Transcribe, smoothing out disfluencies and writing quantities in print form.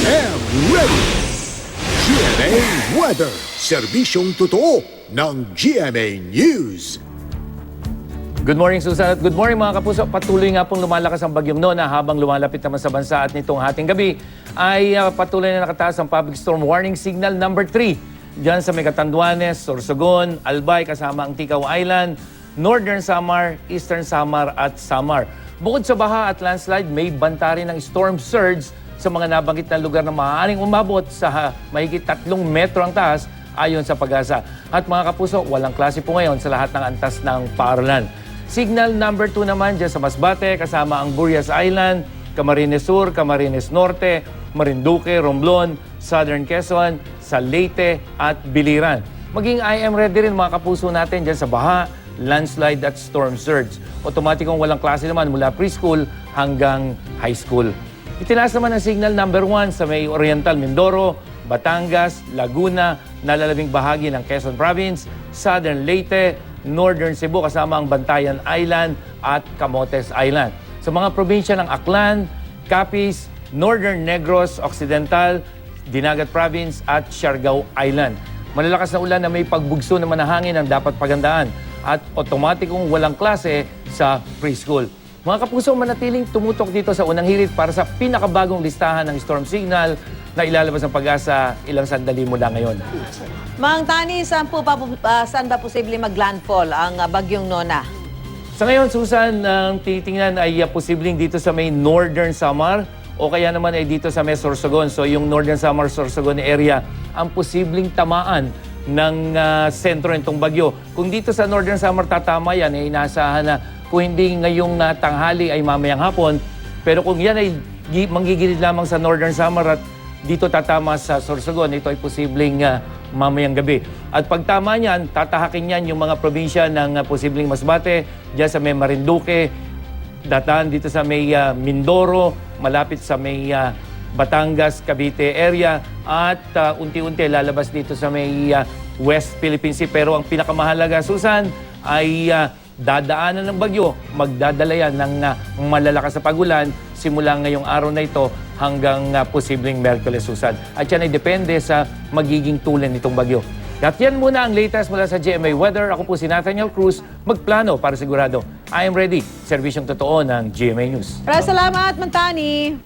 am ready. GMA Weather, serbisyong totoo ng GMA News. Good morning, Susan, at good morning mga kapuso. Patuloy nga pong lumalakas ang bagyong Nona habang lumalapit naman sa bansa, at nitong hating gabi ay patuloy na nakataas ang public storm warning signal number 3 diyan sa Catanduanes, Sorsogon, Albay kasama ang Ticao Island, Northern Samar, Eastern Samar at Samar. Bukod sa baha at landslide, may banta rin ng storm surge sa mga nabanggit na lugar na maaaring umabot sa mahigit 3 metro ang taas ayon sa Pag-asa. At mga kapuso, walang klase po ngayon sa lahat ng antas ng paaralan. Signal number 2 naman dyan sa Masbate, kasama ang Burias Island, Camarines Sur, Camarines Norte, Marinduque, Romblon, Southern Quezon, sa Leyte at Biliran. Maging I am ready rin mga kapuso natin dyan sa baha, landslide at storm surge. Otomatikong walang klase naman mula preschool hanggang high school. Itinaas naman ang signal number 1 sa may Oriental Mindoro, Batangas, Laguna, nalalabing bahagi ng Quezon Province, Southern Leyte, Northern Cebu kasama ang Bantayan Island at Camotes Island. Sa mga probinsya ng Aklan, Capiz, Northern Negros Occidental, Dinagat Province at Siargao Island. Malalakas na ulan na may pagbugso naman ng hangin ang dapat pagandaan at otomatikong walang klase sa preschool. Mga kapuso, manatiling tumutok dito sa unang hirit para sa pinakabagong listahan ng storm signal na ilalabas ng Pag-asa ilang sandali mula ngayon. Mang Tani, saan ba posible mag-landfall ang bagyong Nona? Sa ngayon, Susan, ang titingnan ay posibleng dito sa may Northern Samar o kaya naman ay dito sa may Sorsogon. So yung Northern Samar, Sorsogon area ang posibleng tamaan ng sentro nitong bagyo. Kung dito sa Northern Samar tatama yan, ay inaasahan na kung hindi ngayong tanghali ay mamayang hapon. Pero kung yan ay manggigilid lamang sa Northern Samar at dito tatama sa Sorsogon, ito ay posibleng mamayang gabi. At pag tama niyan, tatahakin niyan yung mga probinsya ng posibleng Masbate, diyan sa may Marinduque, dataan dito sa may Mindoro, malapit sa may Batangas, Cavite area, at unti-unti lalabas dito sa may West Philippine Sea. Pero ang pinakamahalaga, Susan, ay dadaanan ng bagyo, magdadala yan ng malalakas na pagulan simula ngayong araw na ito hanggang posibleng Miyerkules, Susan. At yan ay depende sa magiging tulen nitong bagyo. At yan muna ang latest mula sa GMA Weather. Ako po si Nathaniel Cruz, magplano para sigurado. I am ready. Serbisyong totoo ng GMA News. Salamat, Mang Tani.